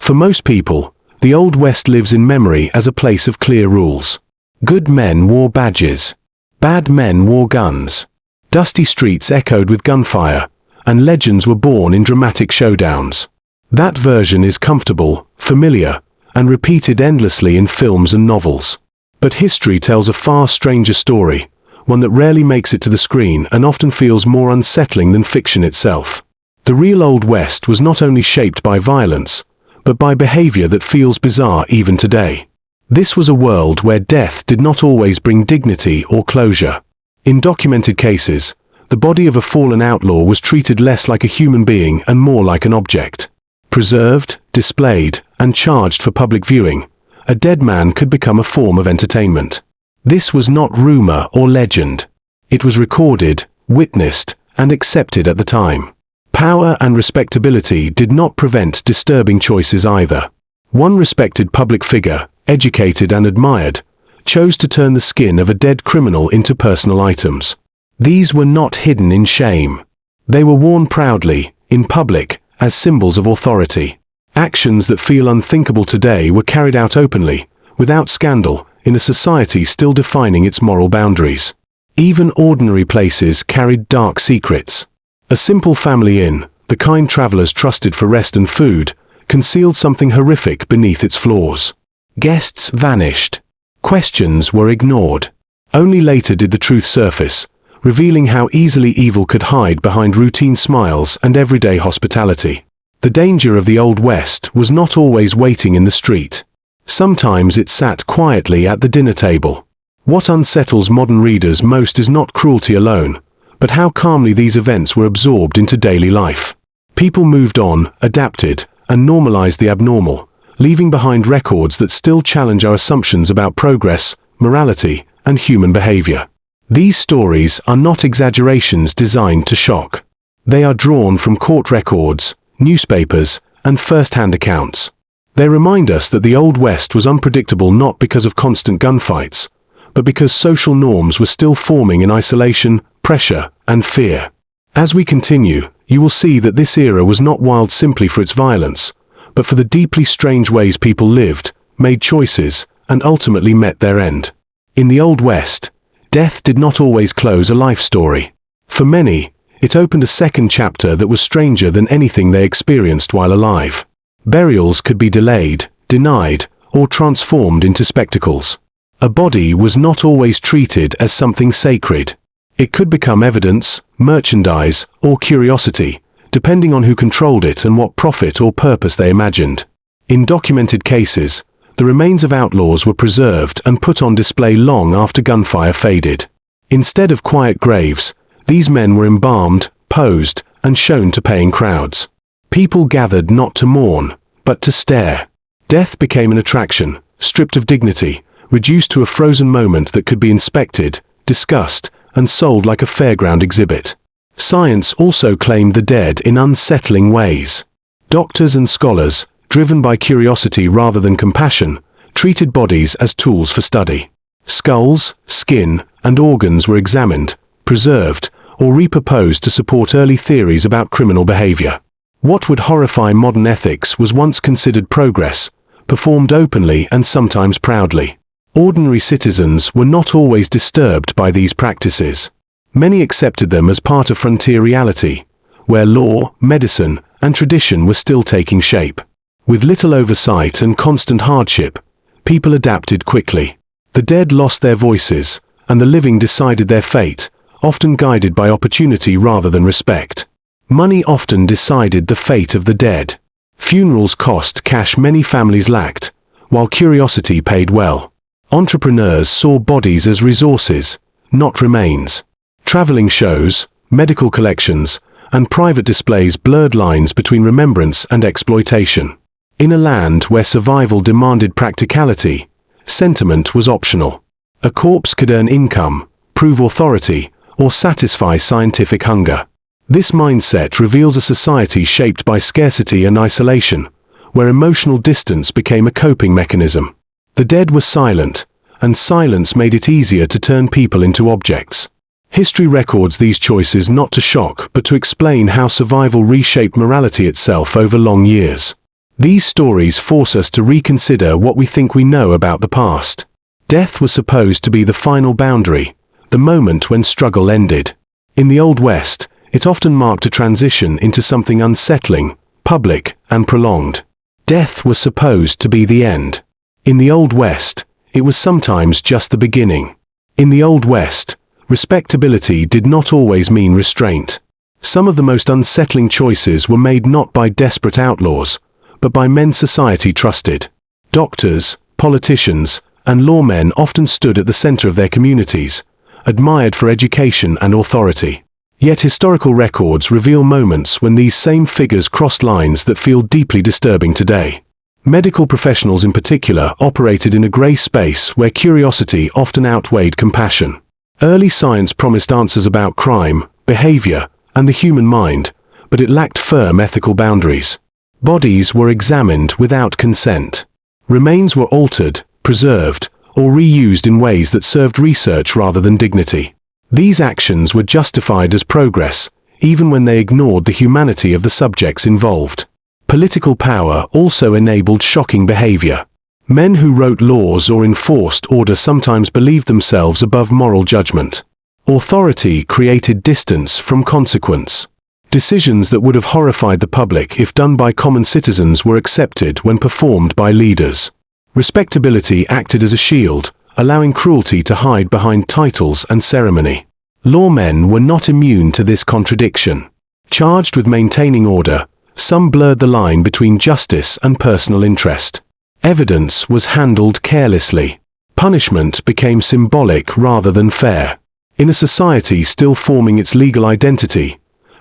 For most people, the Old West lives in memory as a place of clear rules. Good men wore badges. Bad men wore guns. Dusty streets echoed with gunfire, and legends were born in dramatic showdowns. That version is comfortable, familiar, and repeated endlessly in films and novels. But history tells a far stranger story, one that rarely makes it to the screen and often feels more unsettling than fiction itself. The real Old West was not only shaped by violence, but by behavior that feels bizarre even today. This was a world where death did not always bring dignity or closure. In documented cases, the body of a fallen outlaw was treated less like a human being and more like an object. Preserved, displayed, and charged for public viewing, a dead man could become a form of entertainment. This was not rumor or legend. It was recorded, witnessed, and accepted at the time. Power and respectability did not prevent disturbing choices either. One respected public figure, educated and admired, chose to turn the skin of a dead criminal into personal items. These were not hidden in shame. They were worn proudly, in public, as symbols of authority. Actions that feel unthinkable today were carried out openly, without scandal, in a society still defining its moral boundaries. Even ordinary places carried dark secrets. A simple family inn, the kind travelers trusted for rest and food, concealed something horrific beneath its floors. Guests vanished. Questions were ignored. Only later did the truth surface, revealing how easily evil could hide behind routine smiles and everyday hospitality. The danger of the Old West was not always waiting in the street. Sometimes it sat quietly at the dinner table. What unsettles modern readers most is not cruelty alone, but how calmly these events were absorbed into daily life. People moved on, adapted, and normalized the abnormal, leaving behind records that still challenge our assumptions about progress, morality, and human behavior. These stories are not exaggerations designed to shock. They are drawn from court records, newspapers, and first-hand accounts. They remind us that the Old West was unpredictable not because of constant gunfights, but because social norms were still forming in isolation, pressure, and fear. As we continue, you will see that this era was not wild simply for its violence, but for the deeply strange ways people lived, made choices, and ultimately met their end. In the Old West, death did not always close a life story. For many, it opened a second chapter that was stranger than anything they experienced while alive. Burials could be delayed, denied, or transformed into spectacles. A body was not always treated as something sacred. It could become evidence, merchandise, or curiosity, depending on who controlled it and what profit or purpose they imagined. In documented cases, the remains of outlaws were preserved and put on display long after gunfire faded. Instead of quiet graves, these men were embalmed, posed, and shown to paying crowds. People gathered not to mourn, but to stare. Death became an attraction, stripped of dignity, reduced to a frozen moment that could be inspected, discussed, and sold like a fairground exhibit. Science also claimed the dead in unsettling ways. Doctors and scholars, driven by curiosity rather than compassion, treated bodies as tools for study. Skulls, skin, and organs were examined, preserved, or repurposed to support early theories about criminal behavior. What would horrify modern ethics was once considered progress, performed openly and sometimes proudly. Ordinary citizens were not always disturbed by these practices. Many accepted them as part of frontier reality, where law, medicine, and tradition were still taking shape. With little oversight and constant hardship, people adapted quickly. The dead lost their voices, and the living decided their fate, often guided by opportunity rather than respect. Money often decided the fate of the dead. Funerals cost cash many families lacked, while curiosity paid well. Entrepreneurs saw bodies as resources, not remains. Traveling shows, medical collections, and private displays blurred lines between remembrance and exploitation. In a land where survival demanded practicality, sentiment was optional. A corpse could earn income, prove authority, or satisfy scientific hunger. This mindset reveals a society shaped by scarcity and isolation, where emotional distance became a coping mechanism. The dead were silent, and silence made it easier to turn people into objects. History records these choices not to shock but to explain how survival reshaped morality itself over long years. These stories force us to reconsider what we think we know about the past. Death was supposed to be the final boundary, the moment when struggle ended. In the Old West, it often marked a transition into something unsettling, public, and prolonged. Death was supposed to be the end. In the Old West, it was sometimes just the beginning. In the Old West, respectability did not always mean restraint. Some of the most unsettling choices were made not by desperate outlaws, but by men society trusted. Doctors, politicians, and lawmen often stood at the center of their communities, admired for education and authority. Yet historical records reveal moments when these same figures crossed lines that feel deeply disturbing today. Medical professionals in particular operated in a gray space where curiosity often outweighed compassion. Early science promised answers about crime, behavior, and the human mind, but it lacked firm ethical boundaries. Bodies were examined without consent. Remains were altered, preserved, or reused in ways that served research rather than dignity. These actions were justified as progress, even when they ignored the humanity of the subjects involved. Political power also enabled shocking behavior. Men who wrote laws or enforced order sometimes believed themselves above moral judgment. Authority created distance from consequence. Decisions that would have horrified the public if done by common citizens were accepted when performed by leaders. Respectability acted as a shield, allowing cruelty to hide behind titles and ceremony. Lawmen were not immune to this contradiction. Charged with maintaining order, some blurred the line between justice and personal interest. Evidence was handled carelessly. Punishment became symbolic rather than fair. In a society still forming its legal identity,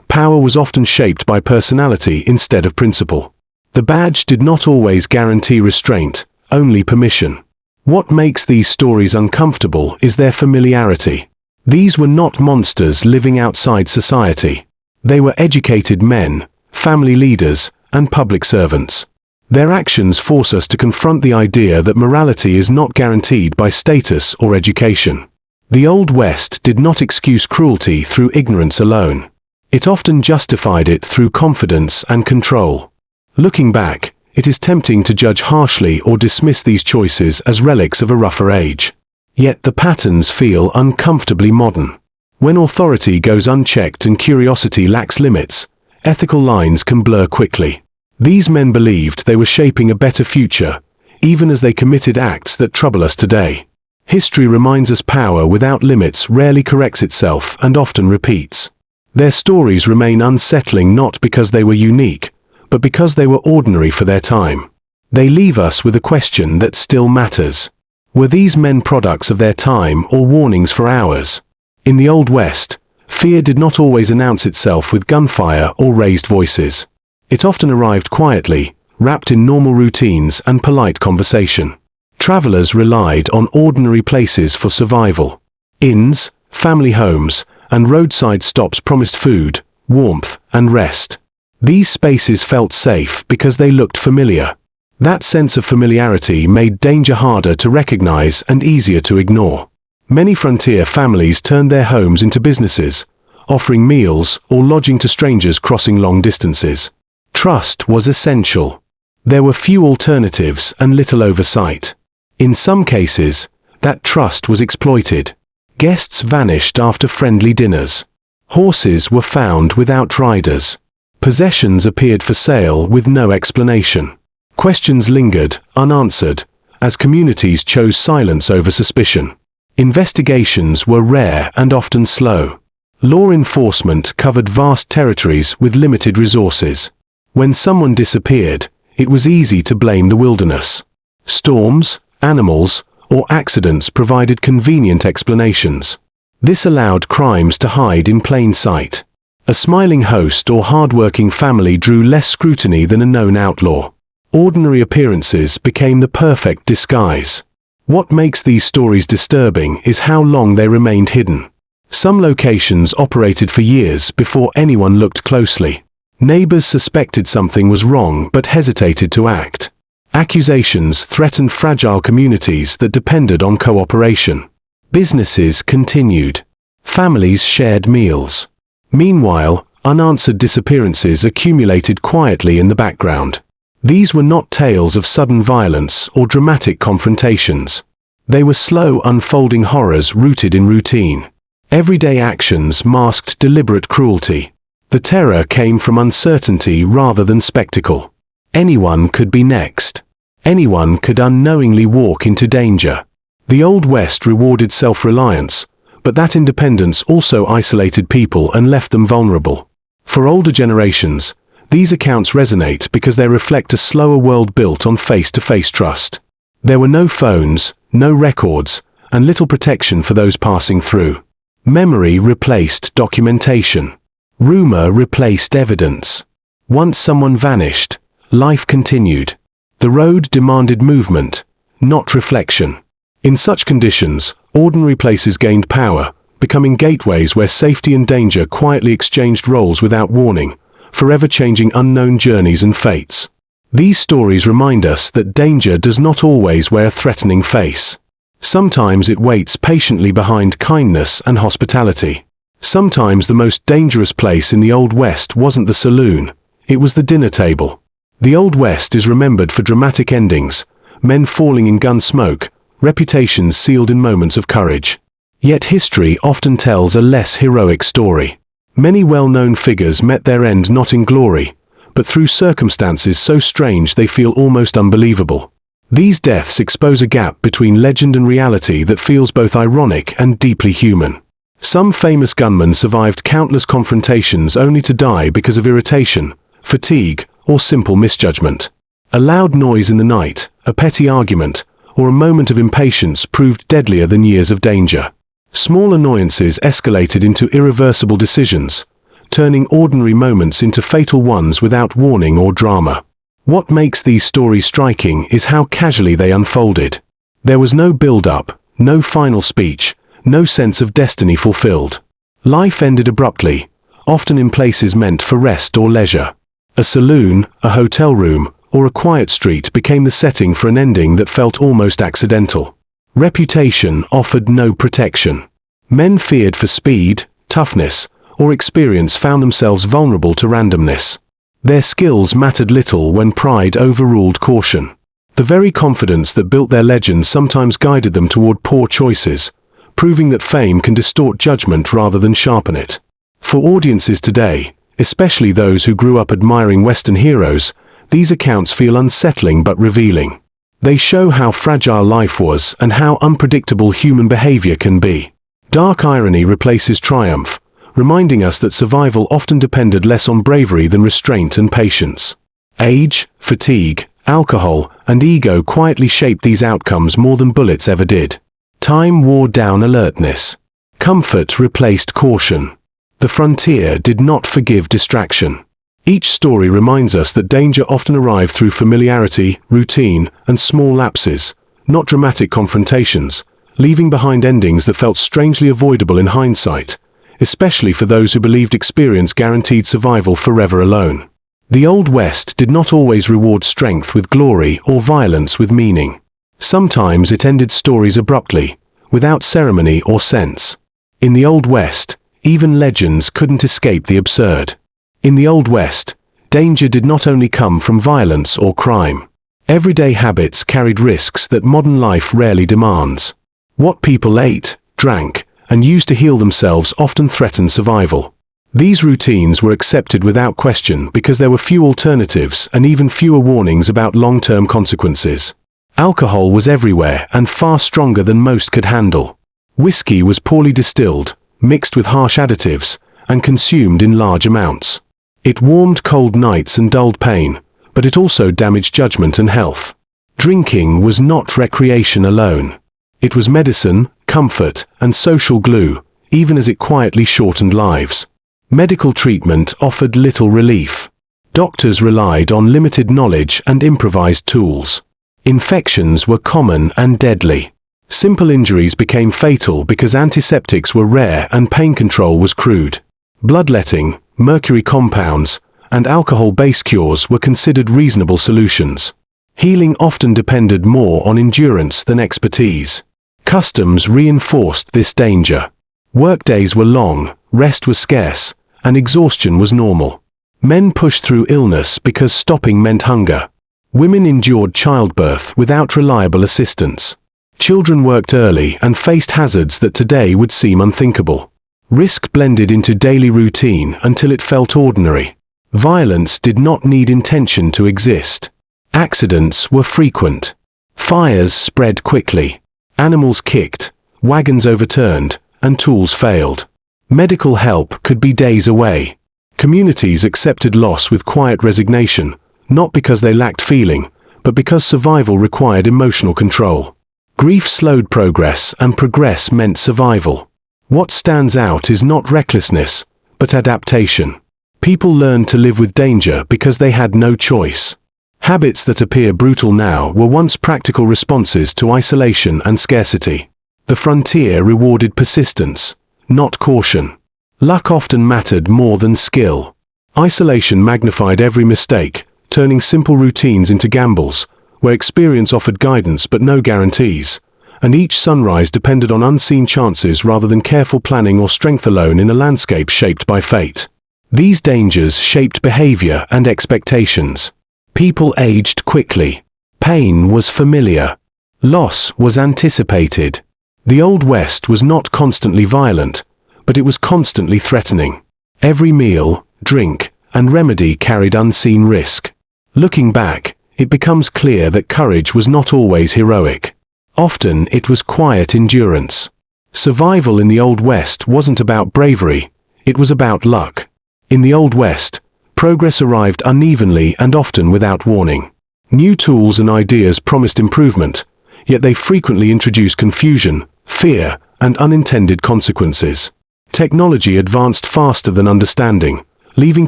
power was often shaped by personality instead of principle. The badge did not always guarantee restraint, only permission. What makes these stories uncomfortable is their familiarity. These were not monsters living outside society. They were educated men, family leaders, and public servants. Their actions force us to confront the idea that morality is not guaranteed by status or education. The Old West did not excuse cruelty through ignorance alone. It often justified it through confidence and control. Looking back, it is tempting to judge harshly or dismiss these choices as relics of a rougher age. Yet the patterns feel uncomfortably modern. When authority goes unchecked and curiosity lacks limits, ethical lines can blur quickly. These men believed they were shaping a better future, even as they committed acts that trouble us today. History reminds us power without limits rarely corrects itself and often repeats. Their stories remain unsettling not because they were unique, but because they were ordinary for their time. They leave us with a question that still matters. Were these men products of their time or warnings for ours? In the Old West, fear did not always announce itself with gunfire or raised voices. It often arrived quietly, wrapped in normal routines and polite conversation. Travelers relied on ordinary places for survival. Inns, family homes, and roadside stops promised food, warmth, and rest. These spaces felt safe because they looked familiar. That sense of familiarity made danger harder to recognize and easier to ignore. Many frontier families turned their homes into businesses, offering meals or lodging to strangers crossing long distances. Trust was essential. There were few alternatives and little oversight. In some cases, that trust was exploited. Guests vanished after friendly dinners. Horses were found without riders. Possessions appeared for sale with no explanation. Questions lingered, unanswered, as communities chose silence over suspicion. Investigations were rare and often slow. Law enforcement covered vast territories with limited resources. When someone disappeared, it was easy to blame the wilderness. Storms, animals, or accidents provided convenient explanations. This allowed crimes to hide in plain sight. A smiling host or hard-working family drew less scrutiny than a known outlaw. Ordinary appearances became the perfect disguise. What makes these stories disturbing is how long they remained hidden. Some locations operated for years before anyone looked closely. Neighbors suspected something was wrong but hesitated to act. Accusations threatened fragile communities that depended on cooperation. Businesses continued. Families shared meals. Meanwhile, unanswered disappearances accumulated quietly in the background. These were not tales of sudden violence or dramatic confrontations. They were slow, unfolding horrors rooted in routine. Everyday actions masked deliberate cruelty. The terror came from uncertainty rather than spectacle. Anyone could be next. Anyone could unknowingly walk into danger. The Old West rewarded self-reliance, but that independence also isolated people and left them vulnerable. For older generations, these accounts resonate because they reflect a slower world built on face-to-face trust. There were no phones, no records, and little protection for those passing through. Memory replaced documentation. Rumor replaced evidence. Once someone vanished, life continued. The road demanded movement, not reflection. In such conditions, ordinary places gained power, becoming gateways where safety and danger quietly exchanged roles without warning, forever changing unknown journeys and fates. These stories remind us that danger does not always wear a threatening face. Sometimes it waits patiently behind kindness and hospitality. Sometimes the most dangerous place in the Old West wasn't the saloon, it was the dinner table. The Old West is remembered for dramatic endings, men falling in gun smoke, reputations sealed in moments of courage. Yet history often tells a less heroic story. Many well-known figures met their end not in glory, but through circumstances so strange they feel almost unbelievable. These deaths expose a gap between legend and reality that feels both ironic and deeply human. Some famous gunmen survived countless confrontations only to die because of irritation, fatigue, or simple misjudgment. A loud noise in the night, a petty argument, or a moment of impatience proved deadlier than years of danger. Small annoyances escalated into irreversible decisions, turning ordinary moments into fatal ones without warning or drama. What makes these stories striking is how casually they unfolded. There was no build-up, no final speech, no sense of destiny fulfilled. Life ended abruptly, often in places meant for rest or leisure. A saloon, a hotel room, or a quiet street became the setting for an ending that felt almost accidental. Reputation offered no protection. Men feared for speed, toughness, or experience found themselves vulnerable to randomness. Their skills mattered little when pride overruled caution. The very confidence that built their legends sometimes guided them toward poor choices, proving that fame can distort judgment rather than sharpen it. For audiences today, especially those who grew up admiring Western heroes, these accounts feel unsettling but revealing. They show how fragile life was and how unpredictable human behavior can be. Dark irony replaces triumph, reminding us that survival often depended less on bravery than restraint and patience. Age, fatigue, alcohol, and ego quietly shaped these outcomes more than bullets ever did. Time wore down alertness. Comfort replaced caution. The frontier did not forgive distraction. Each story reminds us that danger often arrived through familiarity, routine, and small lapses, not dramatic confrontations, leaving behind endings that felt strangely avoidable in hindsight, especially for those who believed experience guaranteed survival forever alone. The Old West did not always reward strength with glory or violence with meaning. Sometimes it ended stories abruptly, without ceremony or sense. In the Old West, even legends couldn't escape the absurd. In the Old West, danger did not only come from violence or crime. Everyday habits carried risks that modern life rarely demands. What people ate, drank, and used to heal themselves often threatened survival. These routines were accepted without question because there were few alternatives and even fewer warnings about long-term consequences. Alcohol was everywhere and far stronger than most could handle. Whiskey was poorly distilled, mixed with harsh additives, and consumed in large amounts. It warmed cold nights and dulled pain, but it also damaged judgment and health. Drinking was not recreation alone. It was medicine, comfort, and social glue, even as it quietly shortened lives. Medical treatment offered little relief. Doctors relied on limited knowledge and improvised tools. Infections were common and deadly. Simple injuries became fatal because antiseptics were rare and pain control was crude. Bloodletting, mercury compounds, and alcohol-based cures were considered reasonable solutions. Healing often depended more on endurance than expertise. Customs reinforced this danger. Workdays were long, rest was scarce, and exhaustion was normal. Men pushed through illness because stopping meant hunger. Women endured childbirth without reliable assistance. Children worked early and faced hazards that today would seem unthinkable. Risk blended into daily routine until it felt ordinary. Violence did not need intention to exist. Accidents were frequent. Fires spread quickly. Animals kicked, wagons overturned, and tools failed. Medical help could be days away. Communities accepted loss with quiet resignation, not because they lacked feeling, but because survival required emotional control. Grief slowed progress, and progress meant survival. What stands out is not recklessness, but adaptation. People learned to live with danger because they had no choice. Habits that appear brutal now were once practical responses to isolation and scarcity. The frontier rewarded persistence, not caution. Luck often mattered more than skill. Isolation magnified every mistake, turning simple routines into gambles, where experience offered guidance but no guarantees, and each sunrise depended on unseen chances rather than careful planning or strength alone in a landscape shaped by fate. These dangers shaped behavior and expectations. People aged quickly. Pain was familiar. Loss was anticipated. The Old West was not constantly violent, but it was constantly threatening. Every meal, drink, and remedy carried unseen risk. Looking back, it becomes clear that courage was not always heroic. Often it was quiet endurance. Survival in the Old West wasn't about bravery, it was about luck. In the Old West, progress arrived unevenly and often without warning. New tools and ideas promised improvement, yet they frequently introduced confusion, fear, and unintended consequences. Technology advanced faster than understanding, leaving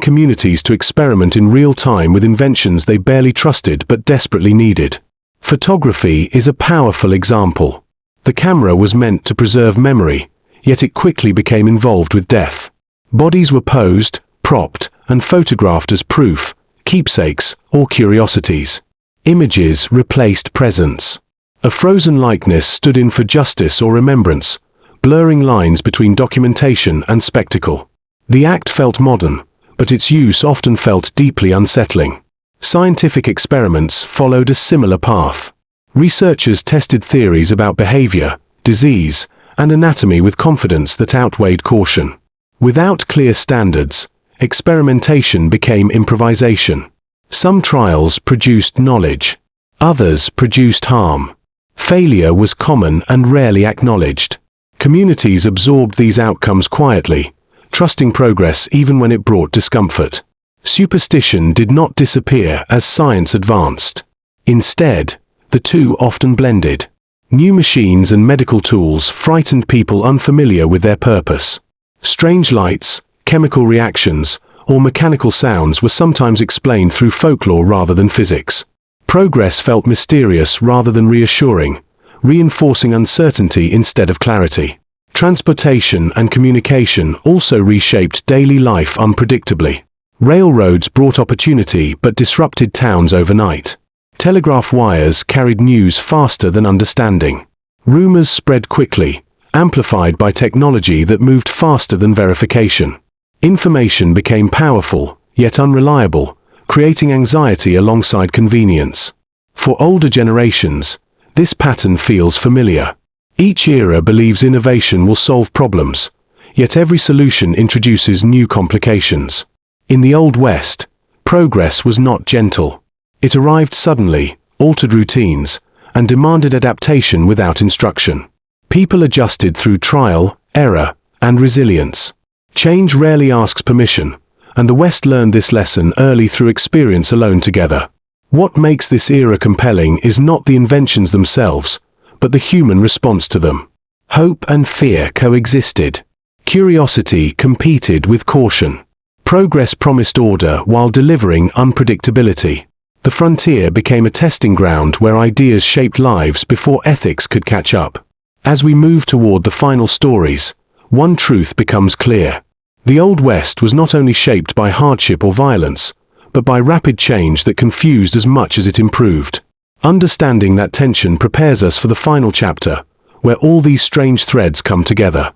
communities to experiment in real time with inventions they barely trusted but desperately needed. Photography is a powerful example. The camera was meant to preserve memory, yet it quickly became involved with death. Bodies were posed, propped, and photographed as proof, keepsakes, or curiosities. Images replaced presence. A frozen likeness stood in for justice or remembrance, blurring lines between documentation and spectacle. The act felt modern, but its use often felt deeply unsettling. Scientific experiments followed a similar path. Researchers tested theories about behavior, disease, and anatomy with confidence that outweighed caution. Without clear standards, experimentation became improvisation. Some trials produced knowledge. Others produced harm. Failure was common and rarely acknowledged. Communities absorbed these outcomes quietly, trusting progress even when it brought discomfort. Superstition did not disappear as science advanced. Instead, the two often blended. New machines and medical tools frightened people unfamiliar with their purpose. Strange lights, chemical reactions, or mechanical sounds were sometimes explained through folklore rather than physics. Progress felt mysterious rather than reassuring, reinforcing uncertainty instead of clarity. Transportation and communication also reshaped daily life unpredictably. Railroads brought opportunity but disrupted towns overnight. Telegraph wires carried news faster than understanding. Rumors spread quickly, amplified by technology that moved faster than verification. Information became powerful, yet unreliable, creating anxiety alongside convenience. For older generations, this pattern feels familiar. Each era believes innovation will solve problems, yet every solution introduces new complications. In the Old West, progress was not gentle. It arrived suddenly, altered routines, and demanded adaptation without instruction. People adjusted through trial, error, and resilience. Change rarely asks permission, and the West learned this lesson early through experience alone together. What makes this era compelling is not the inventions themselves, but the human response to them. Hope and fear coexisted. Curiosity competed with caution. Progress promised order while delivering unpredictability. The frontier became a testing ground where ideas shaped lives before ethics could catch up. As we move toward the final stories, one truth becomes clear. The Old West was not only shaped by hardship or violence, but by rapid change that confused as much as it improved. Understanding that tension prepares us for the final chapter, where all these strange threads come together.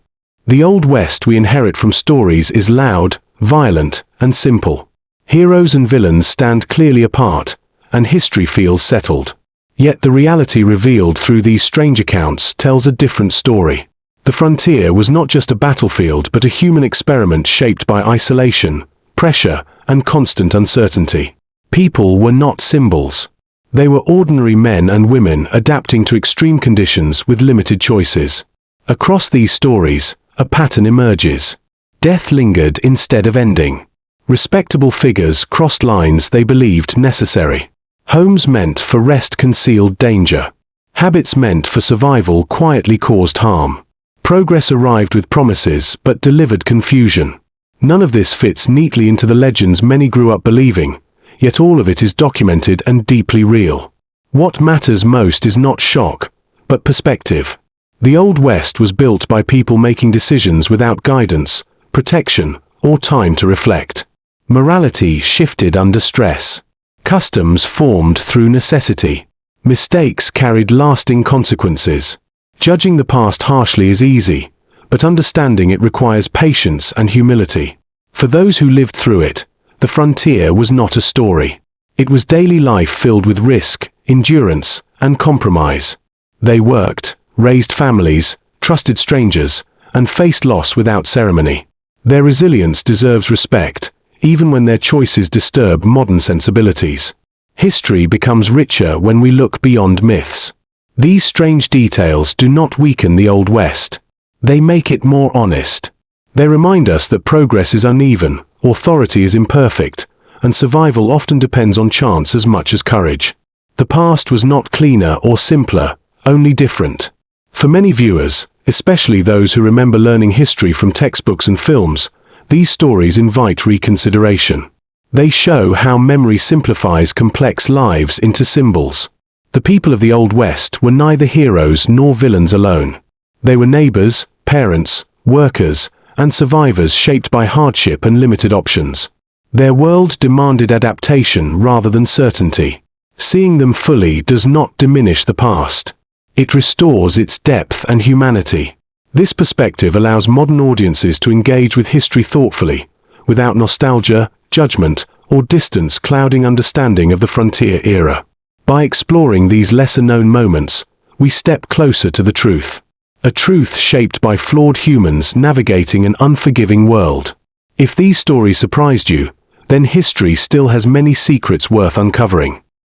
The Old West we inherit from stories is loud, violent, and simple. Heroes and villains stand clearly apart, and history feels settled. Yet the reality revealed through these strange accounts tells a different story. The frontier was not just a battlefield but a human experiment shaped by isolation, pressure, and constant uncertainty. People were not symbols. They were ordinary men and women adapting to extreme conditions with limited choices. Across these stories, a pattern emerges. Death lingered instead of ending. Respectable figures crossed lines they believed necessary. Homes meant for rest concealed danger. Habits meant for survival quietly caused harm. Progress arrived with promises but delivered confusion. None of this fits neatly into the legends many grew up believing, yet all of it is documented and deeply real. What matters most is not shock, but perspective. The Old West was built by people making decisions without guidance, protection, or time to reflect. Morality shifted under stress. Customs formed through necessity. Mistakes carried lasting consequences. Judging the past harshly is easy, but understanding it requires patience and humility. For those who lived through it, the frontier was not a story. It was daily life filled with risk, endurance, and compromise. They worked, raised families, trusted strangers, and faced loss without ceremony. Their resilience deserves respect, even when their choices disturb modern sensibilities. History becomes richer when we look beyond myths. These strange details do not weaken the Old West. They make it more honest. They remind us that progress is uneven, authority is imperfect, and survival often depends on chance as much as courage. The past was not cleaner or simpler, only different. For many viewers, especially those who remember learning history from textbooks and films, these stories invite reconsideration. They show how memory simplifies complex lives into symbols. The people of the Old West were neither heroes nor villains alone. They were neighbors, parents, workers, and survivors shaped by hardship and limited options. Their world demanded adaptation rather than certainty. Seeing them fully does not diminish the past. It restores its depth and humanity. This perspective allows modern audiences to engage with history thoughtfully, without nostalgia, judgment, or distance clouding understanding of the frontier era. By exploring these lesser-known moments, we step closer to the truth. A truth shaped by flawed humans navigating an unforgiving world. If these stories surprised you, then history still has many secrets worth uncovering.